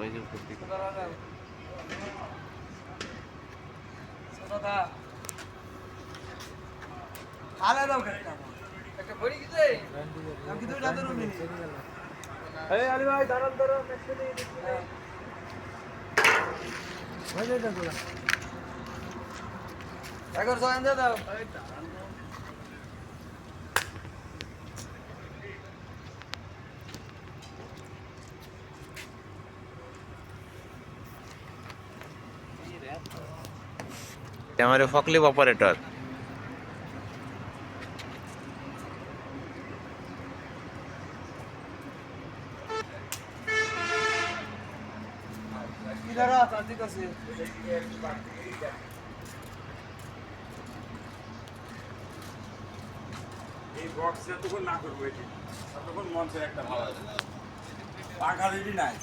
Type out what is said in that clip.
এই যে উপর দিকে খালে দাও একটা বড়ি কিছে আমি কি দুইটা ধরুন নি এই আলী ভাই দাঁড়ান দাঁড়ান একটু নেই ভাই যাই দাও একবার সয়ান দাও এই দাঁড়ান हमारे फॉकलिफ्ट ऑपरेटर इधर आ ताती कैसे এই বক্সে তখন না করবো এটি তখন মঞ্চের একটা ভালো পাখা দিবি নাই